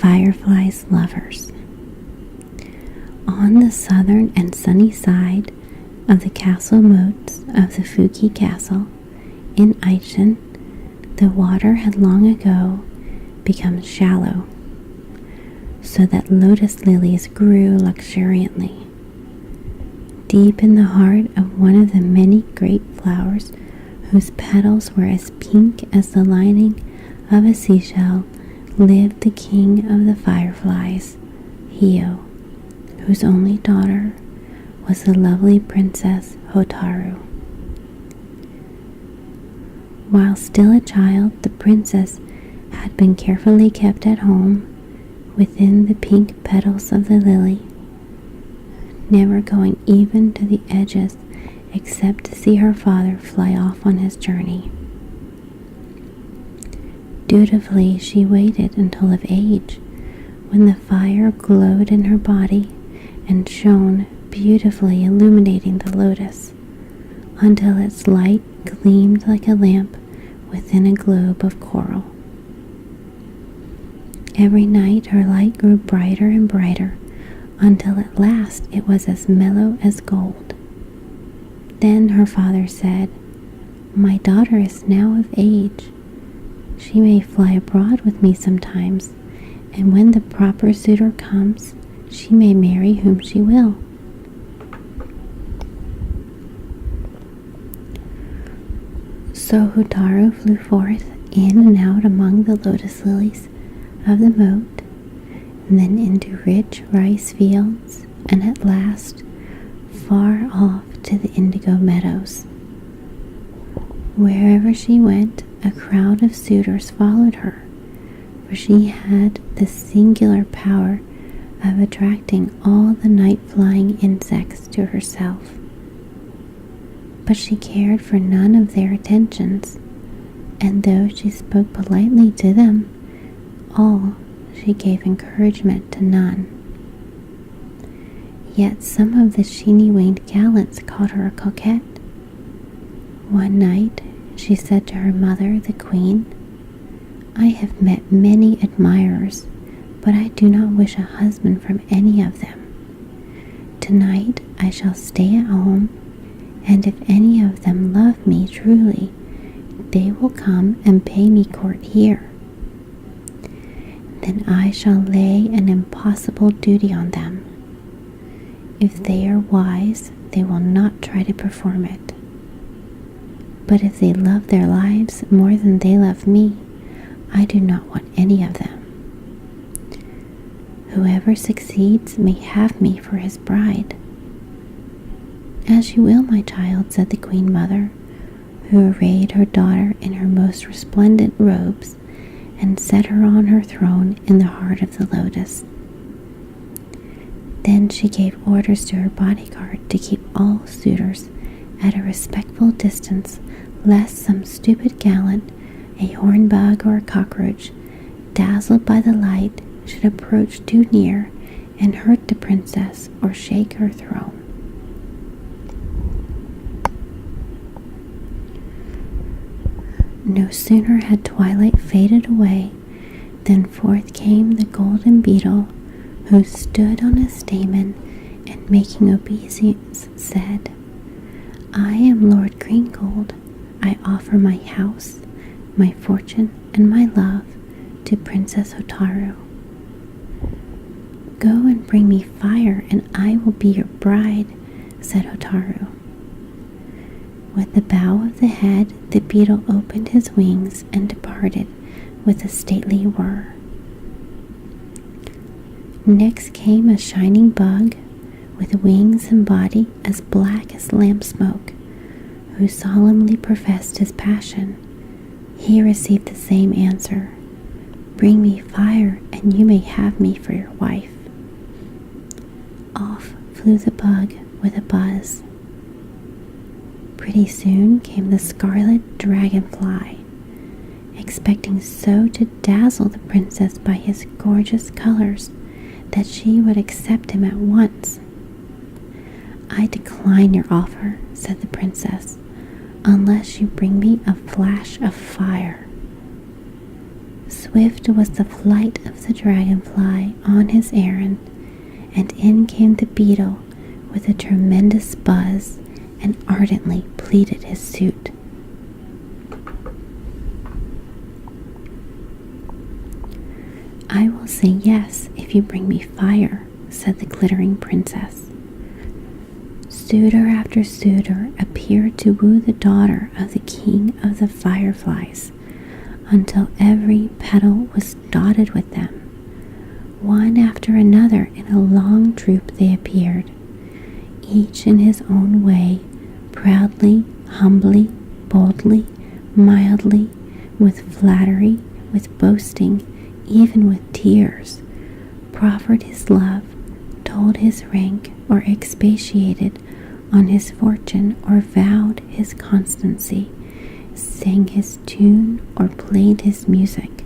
Firefly's lovers. On the southern and sunny side of the castle moats of the Fuki Castle in Aichen, the water had long ago become shallow, so that lotus lilies grew luxuriantly. Deep in the heart of one of the many great flowers whose petals were as pink as the lining of a seashell lived the king of the fireflies, Hio, whose only daughter was the lovely princess Hotaru. While still a child, the princess had been carefully kept at home within the pink petals of the lily, never going even to the edges except to see her father fly off on his journey. Dutifully, she waited until of age, when the fire glowed in her body and shone beautifully, illuminating the lotus, until its light gleamed like a lamp within a globe of coral. Every night her light grew brighter and brighter, until at last it was as mellow as gold. Then her father said, "My daughter is now of age. She may fly abroad with me sometimes, and when the proper suitor comes, she may marry whom she will." So Hotaru flew forth in and out among the lotus lilies of the moat, and then into rich rice fields, and at last far off to the indigo meadows. Wherever she went, a crowd of suitors followed her, for she had the singular power of attracting all the night-flying insects to herself. But she cared for none of their attentions, and though she spoke politely to them all, she gave encouragement to none. Yet some of the sheeny-winged gallants called her a coquette. One night she said to her mother, the queen, "I have met many admirers, but I do not wish a husband from any of them. Tonight I shall stay at home, and if any of them love me truly, they will come and pay me court here. Then I shall lay an impossible duty on them. If they are wise, they will not try to perform it. But if they love their lives more than they love me, I do not want any of them. Whoever succeeds may have me for his bride." "As you will, my child," said the queen mother, who arrayed her daughter in her most resplendent robes and set her on her throne in the heart of the lotus. Then she gave orders to her bodyguard to keep all suitors at a respectful distance, lest some stupid gallant, a hornbug or a cockroach, dazzled by the light, should approach too near and hurt the princess or shake her throne. No sooner had twilight faded away than forth came the golden beetle, who stood on a stamen and making obeisance said, "I am Lord Greengold. I offer my house, my fortune, and my love to Princess Hotaru. Go and bring me fire, and I will be your bride," said Hotaru. With a bow of the head, the beetle opened his wings and departed with a stately whir. Next came a shining bug with wings and body as black as lamp smoke, who solemnly professed his passion. He received the same answer, "Bring me fire, and you may have me for your wife." Off flew the bug with a buzz. Pretty soon came the scarlet dragonfly, expecting so to dazzle the princess by his gorgeous colors that she would accept him at once. "I decline your offer," said the princess, "unless you bring me a flash of fire." Swift was the flight of the dragonfly on his errand, and in came the beetle with a tremendous buzz and ardently pleaded his suit. "I will say yes if you bring me fire," said the glittering princess. Suitor after suitor appeared to woo the daughter of the king of the fireflies, until every petal was dotted with them. One after another in a long troop they appeared, each in his own way, proudly, humbly, boldly, mildly, with flattery, with boasting, even with tears, proffered his love, told his rank, or expatiated on his fortune, or vowed his constancy, sang his tune, or played his music.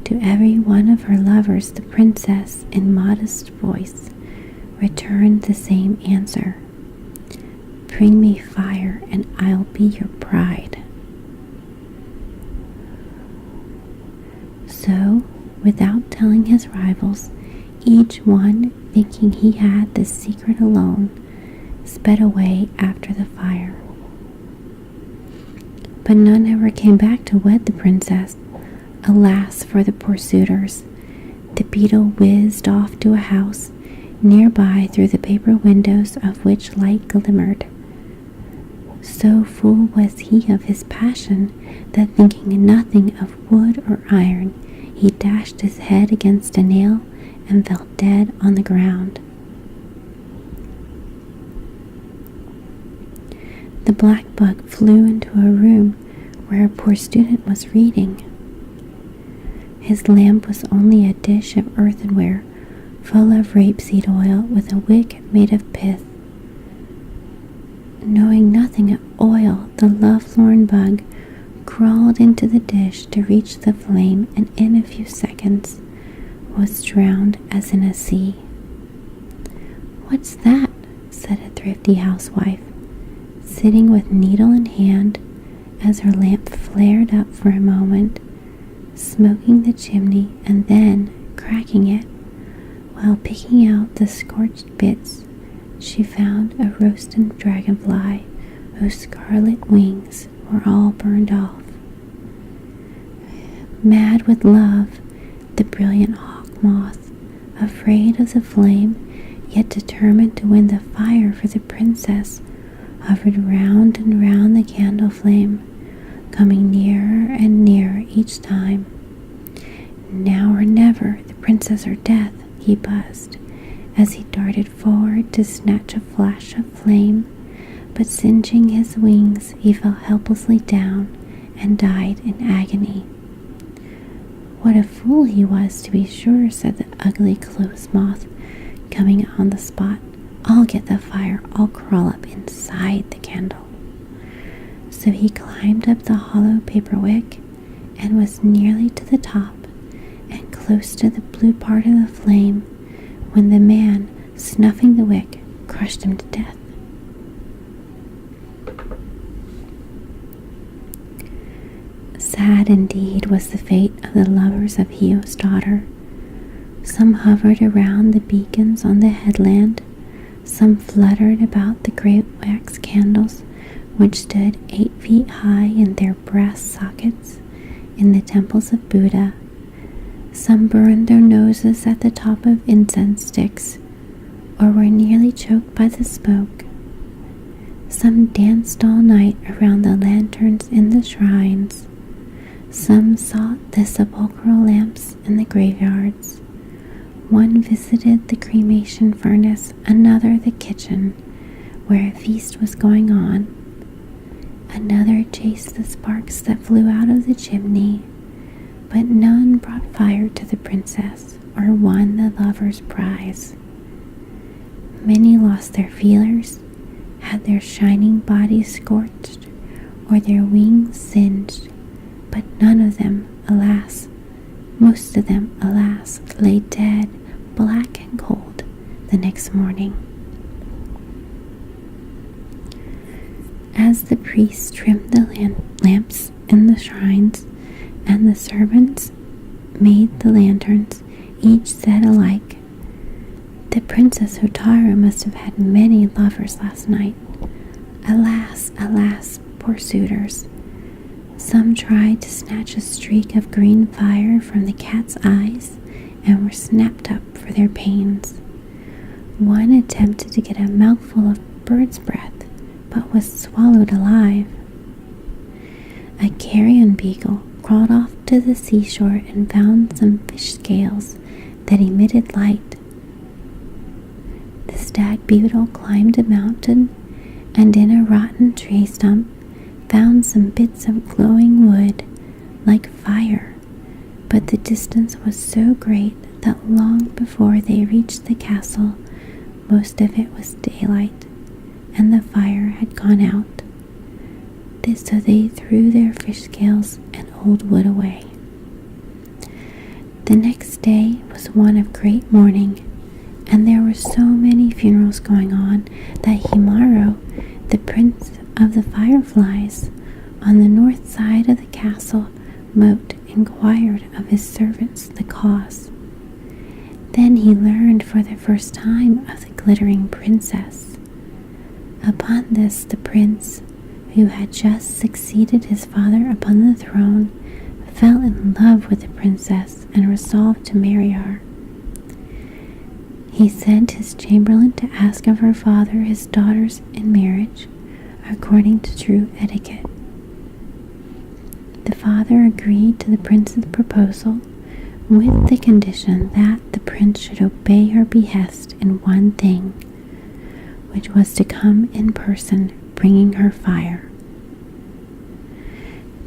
To every one of her lovers the princess, in modest voice, returned the same answer: "Bring me fire, and I'll be your bride." So, without telling his rivals, each one, thinking he had the secret alone, sped away after the fire. But none ever came back to wed the princess. Alas for the poor suitors! The beetle whizzed off to a house nearby, through the paper windows of which light glimmered. So full was he of his passion that, thinking nothing of wood or iron, he dashed his head against a nail and fell dead on the ground. The black bug flew into a room where a poor student was reading. His lamp was only a dish of earthenware full of rapeseed oil, with a wick made of pith. Knowing nothing of oil, the lovelorn bug crawled into the dish to reach the flame, and in a few seconds was drowned as in a sea. "What's that?" said a thrifty housewife, sitting with needle in hand as her lamp flared up for a moment, smoking the chimney and then cracking it. While picking out the scorched bits, she found a roasted dragonfly whose scarlet wings were all burned off. Mad with love, the brilliant hawk moth, afraid of the flame, yet determined to win the fire for the princess, hovered round and round the candle flame, coming nearer and nearer each time. "Now or never, the princess or death," he buzzed, as he darted forward to snatch a flash of flame, but singeing his wings, he fell helplessly down and died in agony. "What a fool he was, to be sure," said the ugly clothes moth, coming on the spot. "I'll get the fire, I'll crawl up inside the candle." So he climbed up the hollow paper wick, and was nearly to the top, and close to the blue part of the flame, when the man, snuffing the wick, crushed him to death. Sad indeed was the fate of the lovers of Hio's daughter. Some hovered around the beacons on the headland, some fluttered about the great wax candles which stood 8 feet high in their brass sockets in the temples of Buddha. Some burned their noses at the top of incense sticks, or were nearly choked by the smoke. Some danced all night around the lanterns in the shrines. Some sought the sepulchral lamps in the graveyards. One visited the cremation furnace, another the kitchen, where a feast was going on. Another chased the sparks that flew out of the chimney, but none brought fire to the princess or won the lover's prize. Many lost their feelers, had their shining bodies scorched, or their wings singed, but none of them, alas, most of them, alas, lay dead, black and cold, the next morning. As the priests trimmed the lamps in the shrines, and the servants made the lanterns, each set alike. The Princess Hotaru must have had many lovers last night. Alas, alas, poor suitors. Some tried to snatch a streak of green fire from the cat's eyes and were snapped up for their pains. One attempted to get a mouthful of bird's breath, but was swallowed alive. A carrion beagle crawled off to the seashore and found some fish scales that emitted light. The stag beetle climbed a mountain and in a rotten tree stump found some bits of glowing wood like fire, but the distance was so great that long before they reached the castle, most of it was daylight, and the fire had gone out. So they threw their fish scales and old wood away. The next day was one of great mourning, and there were so many funerals going on that Himaro, the prince of the fireflies, on the north side of the castle moat, inquired of his servants the cause. Then he learned for the first time of the glittering princess. Upon this, the prince, who had just succeeded his father upon the throne, fell in love with the princess and resolved to marry her. He sent his chamberlain to ask of her father his daughters in marriage, according to true etiquette. The father agreed to the prince's proposal with the condition that the prince should obey her behest in one thing, which was to come in person bringing her fire.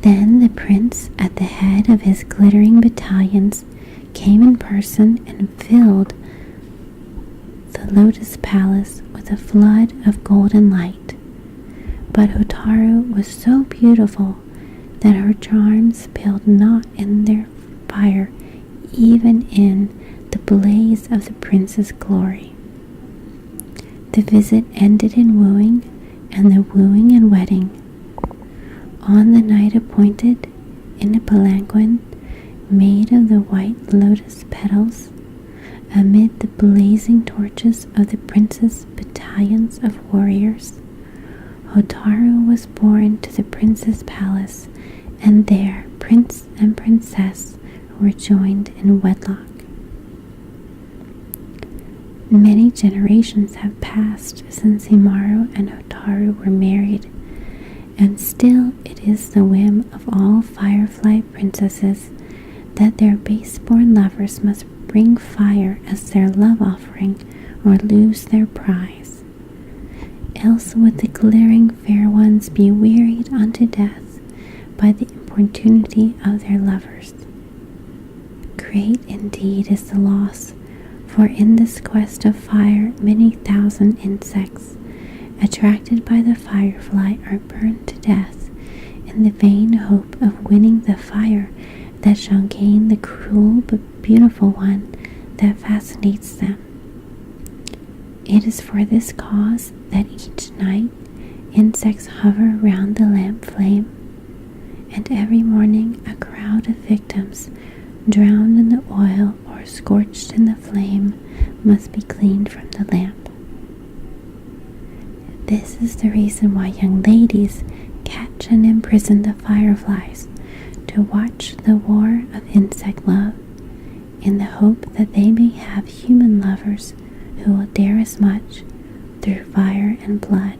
Then the prince, at the head of his glittering battalions, came in person and filled the lotus palace with a flood of golden light. But Hotaru was so beautiful that her charms paled not in their fire, even in the blaze of the prince's glory. The visit ended in wooing, and the wooing and wedding. On the night appointed, in a palanquin made of the white lotus petals, amid the blazing torches of the prince's battalions of warriors, Hotaru was borne to the prince's palace, and there prince and princess were joined in wedlock. Many generations have passed since Himaro and Hotaru were married, and still it is the whim of all firefly princesses that their base-born lovers must bring fire as their love offering or lose their prize. Else would the glittering fair ones be wearied unto death by the importunity of their lovers. Great indeed is the loss, for in this quest of fire many thousand insects, attracted by the firefly, are burned to death in the vain hope of winning the fire that shall gain the cruel but beautiful one that fascinates them. It is for this cause that each night insects hover round the lamp flame, and every morning a crowd of victims, drowned in the oil or scorched in the flame, must be cleaned from the lamp. This is the reason why young ladies catch and imprison the fireflies, to watch the war of insect love, in the hope that they may have human lovers who will dare as much through fire and blood.